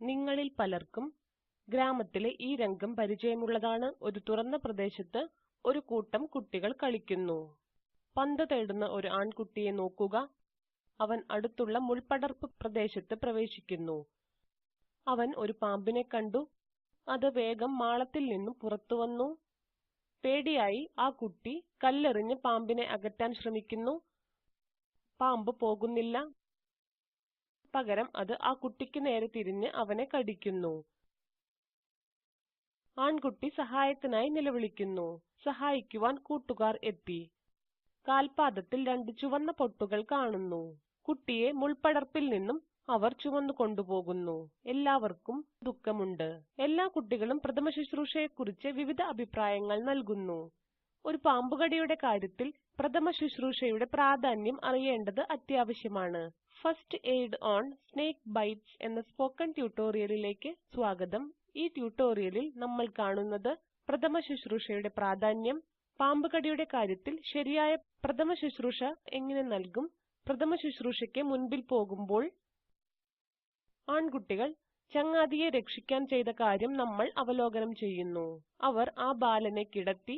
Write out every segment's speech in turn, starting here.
നിങ്ങളിൽ പലർക്കും ഗ്രാമത്തിലെ ഈ രംഗം പരിചയമുള്ളതാണ്. ഒരു തുറന്ന പ്രദേശത്ത് ഒരു കൂട്ടം കുട്ടികൾ കളിക്കുന്നു. പന്ത് തേടുന്ന ഒരു ആൺകുട്ടിയെ നോക്കുക. അവൻ അടുത്തുള്ള മുൾപടർപ്പ് പ്രദേശത്ത് പ്രവേശിക്കുന്നു. അവൻ ഒരു പാമ്പിനെ കണ്ടു. അത് വേഗം മാളത്തിൽ നിന്നും പുറത്തു വന്നു. പേടിയായി ആ കുട്ടി കല്ലെറിഞ്ഞ് പാമ്പിനെ അകറ്റാൻ ശ്രമിക്കുന്നു. പാമ്പ് പോകുന്നില്ല. പകരം അത് ആ കുട്ടിക്ക് നേരെ തിരിഞ്ഞ് അവനെ കടിക്കുന്നു. ആൺകുട്ടി സഹായത്തിനായി നിലവിളിക്കുന്നു. സഹായിക്കുവാൻ കൂട്ടുകാർ എത്തി. കാൽപാദത്തിൽ 2 ചുവന്ന പൊട്ടുകൾ കാണുന്നു. കുട്ടിയെ മുൾപടർപ്പിൽ നിന്നും അവർ ചുമന്നു കൊണ്ടുപോകുന്നു. എല്ലാവർക്കും ദുഃഖമുണ്ട്. എല്ലാ കുട്ടികളും പ്രഥമ ശുശ്രൂഷയെക്കുറിച്ച് വിവിധ അഭിപ്രായങ്ങൾ നൽകുന്നു. ഒരു പാമ്പുകടിയുടെ കാര്യത്തിൽ പ്രഥമ ശുശ്രൂഷയുടെ പ്രാധാന്യം അറിയേണ്ടത് അത്യാവശ്യമാണ്. First aid on snake bites എന്ന സ്പോക്കൺ ട്യൂട്ടോറിയലിലേക്ക് സ്വാഗതം. ഈ ട്യൂട്ടോറിയലിൽ നമ്മൾ കാണുന്നത് പ്രഥമ ശുശ്രൂഷയുടെ പ്രാധാന്യം, പാമ്പുകടിയുടെ കാര്യത്തിൽ ശരിയായ പ്രഥമ ശുശ്രൂഷ എങ്ങനെ നൽകും, പ്രഥമ ശുശ്രൂഷയ്ക്ക് മുൻപിൽ പോകുമ്പോൾ ആൺകുട്ടികൾ ചങ്ങാതിയെ രക്ഷിക്കാൻ ചെയ്ത കാര്യം നമ്മൾ അവലോകനം ചെയ്യുന്നു. അവർ ആ ബാലനെ കിടത്തി.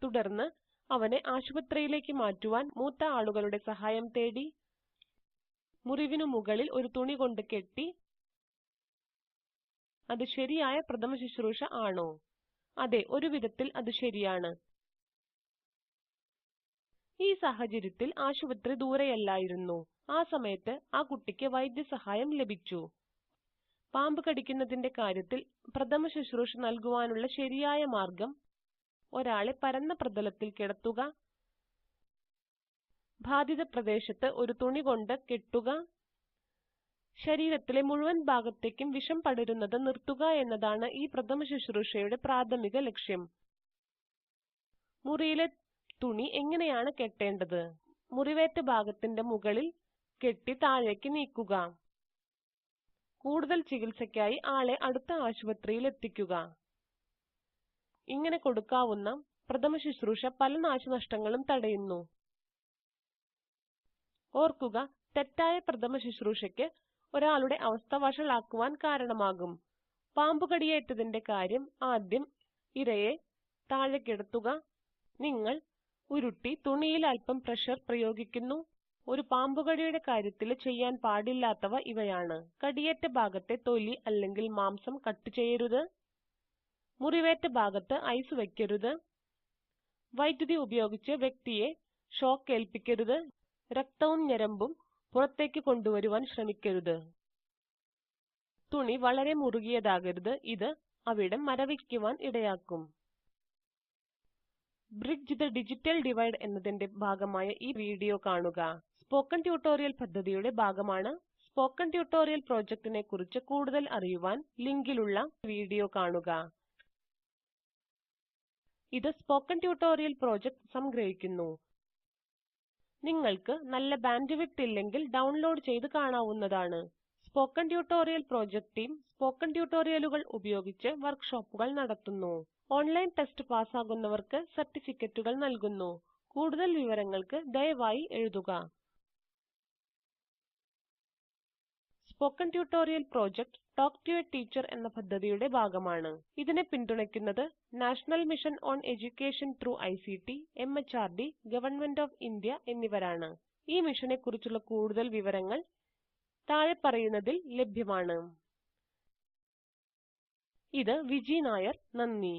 തുടർന്ന് അവനെ ആശുപത്രിയിലേക്ക് മാറ്റുവാൻ മൂത്ത ആളുകളുടെ സഹായം തേടി. മുറിവിനു മുകളിൽ ഒരു തുണി കൊണ്ട് കെട്ടി. അത് ശരിയായ പ്രഥമ ശുശ്രൂഷ ആണോ? അതെ, ഒരു വിധത്തിൽ അത് ശരിയാണ്. ഈ സാഹചര്യത്തിൽ ആശുപത്രി ദൂരെയല്ലായിരുന്നു. ആ സമയത്ത് ആ കുട്ടിക്ക് വൈദ്യസഹായം ലഭിച്ചു. പാമ്പ് കടിക്കുന്നതിന്റെ കാര്യത്തിൽ പ്രഥമ ശുശ്രൂഷ നൽകുവാനുള്ള ശരിയായ മാർഗം ഒരാളെ പരന്ന പ്രതലത്തിൽ കിടത്തുക, ബാധിത പ്രദേശത്ത് ഒരു തുണി കൊണ്ട് കെട്ടുക, ശരീരത്തിലെ മുഴുവൻ ഭാഗത്തേക്കും വിഷം പടരുന്നത് നിർത്തുക എന്നതാണ് ഈ പ്രഥമ ശുശ്രൂഷയുടെ പ്രാഥമിക ലക്ഷ്യം. മുറിയിലെ തുണി എങ്ങനെയാണ് കെട്ടേണ്ടത്? മുറിവേറ്റ ഭാഗത്തിന്റെ മുകളിൽ കെട്ടി താഴേക്ക് നീക്കുക. കൂടുതൽ ചികിത്സയ്ക്കായി ആളെ അടുത്ത ആശുപത്രിയിൽ എത്തിക്കുക. ഇങ്ങനെ കൊടുക്കാവുന്ന പ്രഥമ ശുശ്രൂഷ പല നാശനഷ്ടങ്ങളും തടയുന്നു. ഓർക്കുക, തെറ്റായ പ്രഥമ ശുശ്രൂഷയ്ക്ക് ഒരാളുടെ അവസ്ഥ വഷളാക്കുവാൻ കാരണമാകും. പാമ്പുകടിയേറ്റതിന്റെ കാര്യം ആദ്യം ഇരയെ താഴെ കിടത്തുക. നിങ്ങൾ ഉരുട്ടി തുണിയിൽ അല്പം പ്രഷർ പ്രയോഗിക്കുന്നു. ഒരു പാമ്പുകടിയുടെ കാര്യത്തിൽ ചെയ്യാൻ പാടില്ലാത്തവ ഇവയാണ്: കടിയേറ്റ ഭാഗത്തെ തൊലി അല്ലെങ്കിൽ മാംസം കട്ട് ചെയ്യരുത്. മുറിവേറ്റ ഭാഗത്ത് ഐസ് വയ്ക്കരുത്. വൈദ്യുതി ഉപയോഗിച്ച് വ്യക്തിയെ ഷോക്ക് ഏൽപ്പിക്കരുത്. രക്തവും ഞരമ്പും പുറത്തേക്ക് കൊണ്ടുവരുവാൻ ശ്രമിക്കരുത്. തുണി വളരെ മുറുകിയതാകരുത്. ഇത് അവിടം മരവിക്കുവാൻ ഇടയാക്കും. ബ്രിഡ്ജ് ദ ഡിജിറ്റൽ ഡിവൈഡ് എന്നതിന്റെ ഭാഗമായ ഈ വീഡിയോ കാണുക. സ്പോക്കൺ ട്യൂട്ടോറിയൽ പദ്ധതിയുടെ ഭാഗമാണ്. സ്പോക്കൺ ട്യൂട്ടോറിയൽ പ്രോജക്റ്റിനെ കുറിച്ച് കൂടുതൽ അറിയുവാൻ ലിങ്കിലുള്ള വീഡിയോ കാണുക. ഇത് സ്പോക്കൺ ട്യൂട്ടോറിയൽ പ്രോജക്റ്റ് സംഗ്രഹിക്കുന്നു. നിങ്ങൾക്ക് നല്ല ബാൻഡ്വിഡ്ത്ത് ഇല്ലെങ്കിൽ ഡൗൺലോഡ് ചെയ്ത് കാണാവുന്നതാണ്. Spoken tutorial project team spoken ട്യൂട്ടോറിയലുകൾ ഉപയോഗിച്ച് വർക്ക്ഷോപ്പുകൾ നടത്തുന്നു. ഓൺലൈൻ ടെസ്റ്റ് പാസ്സാകുന്നവർക്ക് സർട്ടിഫിക്കറ്റുകൾ നൽകുന്നു. കൂടുതൽ വിവരങ്ങൾക്ക് ദയവായി എഴുതുക. Spoken tutorial project talk to a teacher എന്ന പദ്ധതിയുടെ ഭാഗമാണ്. ഇതിനെ പിന്തുണയ്ക്കുന്നത് national mission on education through ICT, MHRD, government of India എന്നിവരാണ്. ഈ മിഷനെ കുറിച്ചുള്ള കൂടുതൽ വിവരങ്ങൾ താഴെ പറയുന്നതിൽ ലഭ്യമാണ്. ഇത് വിജി നായർ. നന്ദി.